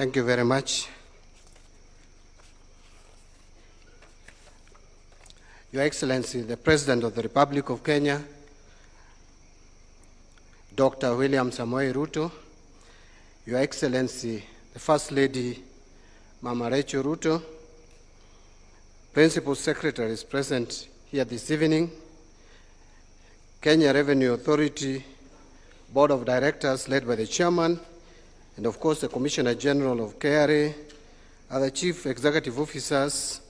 Thank you very much. Your Excellency, the President of the Republic of Kenya, Dr. William Samoei Ruto, Your Excellency, the First Lady, Mama Rachel Ruto, Principal Secretaries present here this evening, Kenya Revenue Authority Board of Directors led by the Chairman, and of course the Commissioner General of KRA, other Chief Executive Officers,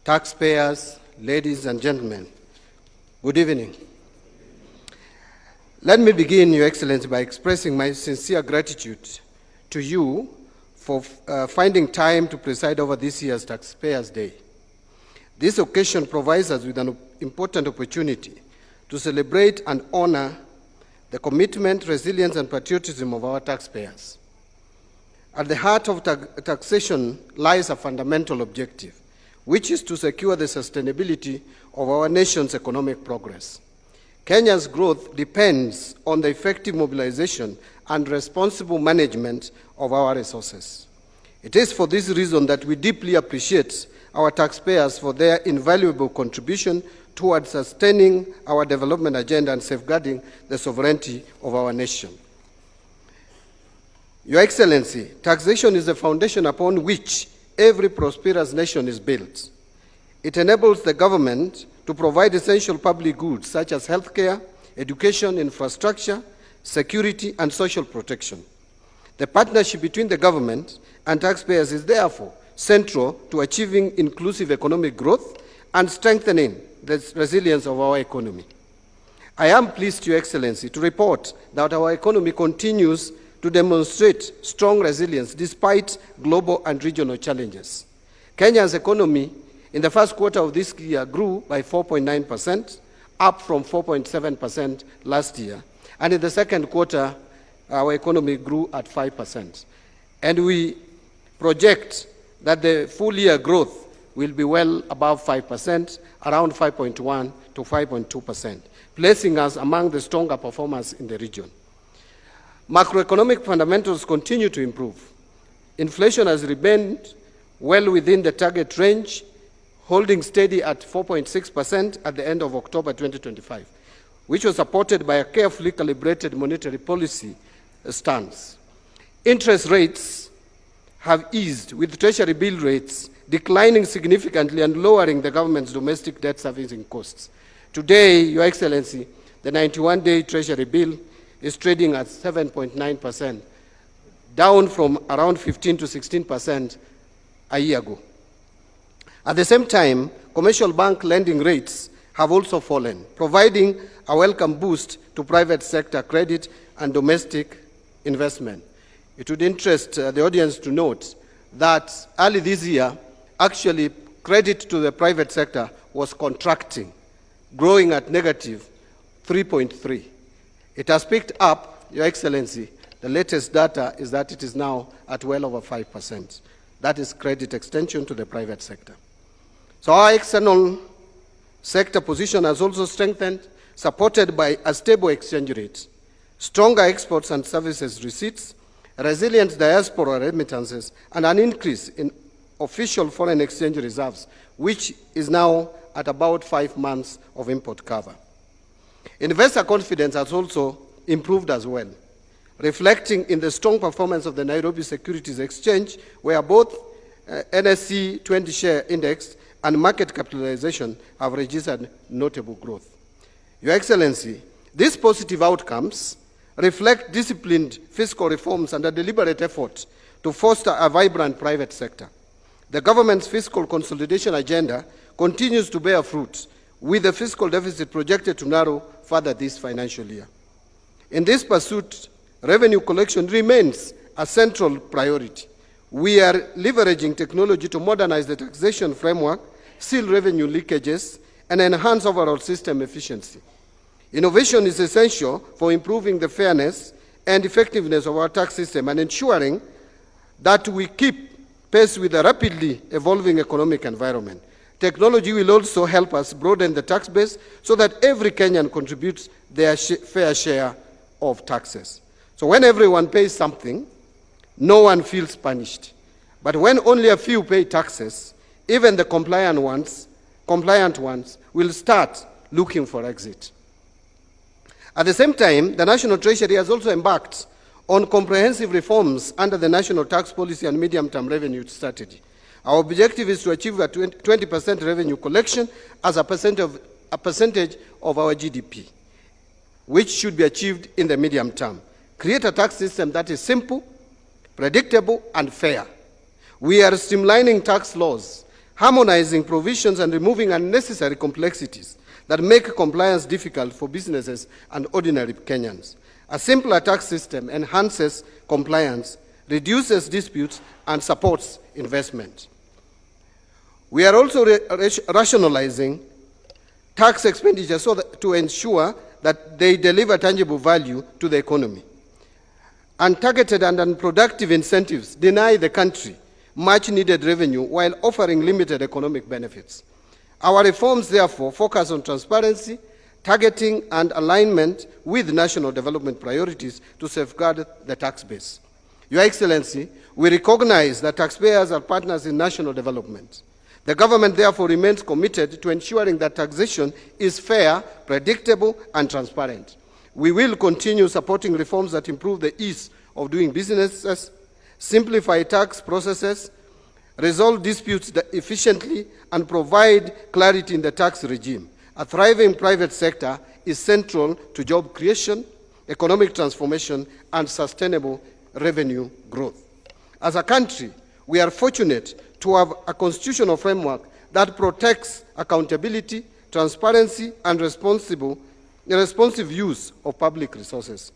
taxpayers, ladies and gentlemen, good evening. Let me begin, Your Excellency, by expressing my sincere gratitude to you for finding time to preside over this year's Taxpayers' Day. This occasion provides us with an important opportunity to celebrate and honor the commitment, resilience, and patriotism of our taxpayers. At the heart of taxation lies a fundamental objective, which is to secure the sustainability of our nation's economic progress. Kenya's growth depends on the effective mobilization and responsible management of our resources. It is for this reason that we deeply appreciate our taxpayers for their invaluable contribution towards sustaining our development agenda and safeguarding the sovereignty of our nation. Your Excellency, taxation is the foundation upon which every prosperous nation is built. It enables the government to provide essential public goods such as healthcare, education, infrastructure, security, and social protection. The partnership between the government and taxpayers is therefore central to achieving inclusive economic growth and strengthening the resilience of our economy. I am pleased, Your Excellency, to report that our economy continues to demonstrate strong resilience despite global and regional challenges. Kenya's economy in the first quarter of this year grew by 4.9%, up from 4.7% last year. And in the second quarter, our economy grew at 5%. And we project that the full year growth will be well above 5%, around 5.1 to 5.2%, placing us among the stronger performers in the region. Macroeconomic fundamentals continue to improve. Inflation has remained well within the target range, holding steady at 4.6% at the end of October 2025, which was supported by a carefully calibrated monetary policy stance. Interest rates have eased, with Treasury bill rates declining significantly and lowering the government's domestic debt servicing costs. Today, Your Excellency, the 91-day Treasury bill is trading at 7.9%, down from around 15 to 16% a year ago. At the same time, commercial bank lending rates have also fallen, providing a welcome boost to private sector credit and domestic investment. It would interest the audience to note that early this year, actually credit to the private sector was contracting, growing at negative 3.3. It has picked up, Your Excellency. The latest data is that it is now at well over 5%. That is credit extension to the private sector. So our external sector position has also strengthened, supported by a stable exchange rate, stronger exports and services receipts, resilient diaspora remittances, and an increase in official foreign exchange reserves, which is now at about 5 months of import cover. Investor confidence has also improved as well, reflecting in the strong performance of the Nairobi Securities Exchange, where both NSE 20 share index and market capitalization have registered notable growth. Your Excellency, these positive outcomes reflect disciplined fiscal reforms and a deliberate effort to foster a vibrant private sector. The government's fiscal consolidation agenda continues to bear fruit, with the fiscal deficit projected to narrow further this financial year. In this pursuit, revenue collection remains a central priority. We are leveraging technology to modernize the taxation framework, seal revenue leakages, and enhance overall system efficiency. Innovation is essential for improving the fairness and effectiveness of our tax system and ensuring that we keep pace with the rapidly evolving economic environment. Technology will also help us broaden the tax base so that every Kenyan contributes their fair share of taxes. So when everyone pays something, no one feels punished. But when only a few pay taxes, even the compliant ones will start looking for exit. At the same time, the National Treasury has also embarked on comprehensive reforms under the National Tax Policy and Medium-Term Revenue Strategy. Our objective is to achieve a 20% revenue collection as a percentage of our GDP, which should be achieved in the medium term. Create a tax system that is simple, predictable, and fair. We are streamlining tax laws, harmonizing provisions, and removing unnecessary complexities that make compliance difficult for businesses and ordinary Kenyans. A simpler tax system enhances compliance, reduces disputes, and supports investment. We are also rationalizing tax expenditure to ensure that they deliver tangible value to the economy. Untargeted and unproductive incentives deny the country much-needed revenue while offering limited economic benefits. Our reforms, therefore, focus on transparency, targeting, and alignment with national development priorities to safeguard the tax base. Your Excellency, we recognize that taxpayers are partners in national development. The government, therefore, remains committed to ensuring that taxation is fair, predictable, and transparent. We will continue supporting reforms that improve the ease of doing businesses, simplify tax processes, resolve disputes efficiently, and provide clarity in the tax regime. A thriving private sector is central to job creation, economic transformation, and sustainable revenue growth. As a country, we are fortunate to have a constitutional framework that protects accountability, transparency, and responsive use of public resources.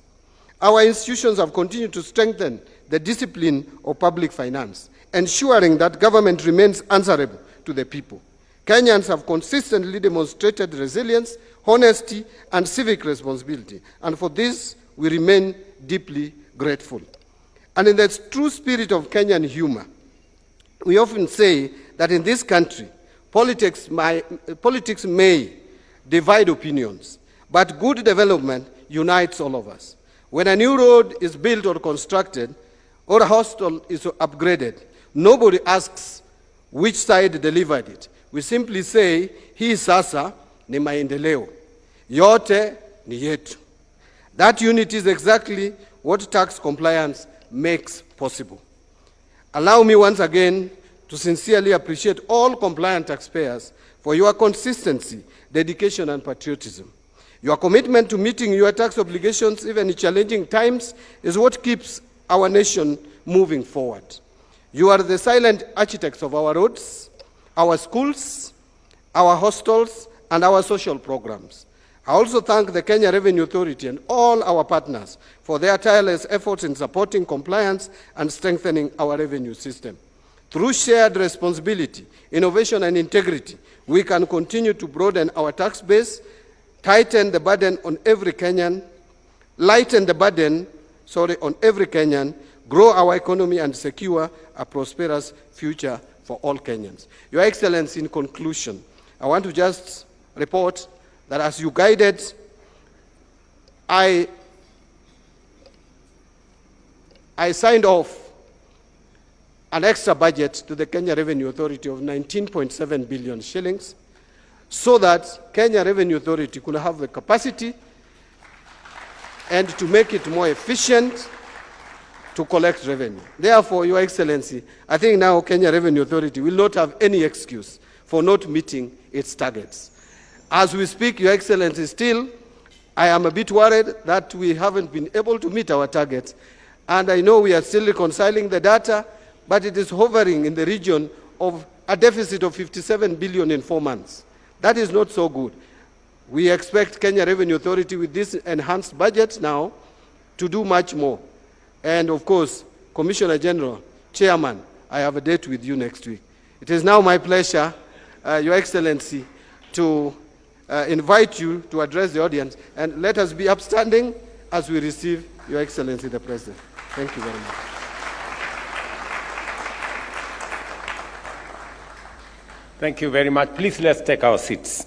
Our institutions have continued to strengthen the discipline of public finance, ensuring that government remains answerable to the people. Kenyans have consistently demonstrated resilience, honesty, and civic responsibility, and for this, we remain deeply grateful. And in the true spirit of Kenyan humor, we often say that in this country, politics may divide opinions, but good development unites all of us. When a new road is built or constructed, or a hospital is upgraded, nobody asks which side delivered it. We simply say, hii sasa ni maendeleo, yote ni yetu. That unity is exactly what tax compliance makes possible. Allow me once again to sincerely appreciate all compliant taxpayers for your consistency, dedication, and patriotism. Your commitment to meeting your tax obligations, even in challenging times, is what keeps our nation moving forward. You are the silent architects of our roads, our schools, our hostels, and our social programs. I also thank the Kenya Revenue Authority and all our partners for their tireless efforts in supporting compliance and strengthening our revenue system. Through shared responsibility, innovation, and integrity, we can continue to broaden our tax base, lighten the burden on every Kenyan, grow our economy, and secure a prosperous future for all Kenyans. Your Excellency, in conclusion, I want to just report that as you guided, I signed off an extra budget to the Kenya Revenue Authority of 19.7 billion shillings so that Kenya Revenue Authority could have the capacity and to make it more efficient to collect revenue. Therefore, Your Excellency, I think now Kenya Revenue Authority will not have any excuse for not meeting its targets. As we speak, Your Excellency, still, I am a bit worried that we haven't been able to meet our targets. And I know we are still reconciling the data, but it is hovering in the region of a deficit of 57 billion in 4 months. That is not so good. We expect Kenya Revenue Authority with this enhanced budget now to do much more. And of course, Commissioner General, Chairman, I have a date with you next week. It is now my pleasure, Your Excellency, to invite you to address the audience, and let us be upstanding as we receive Your Excellency the President. Thank you very much. Thank you very much. Please let's take our seats.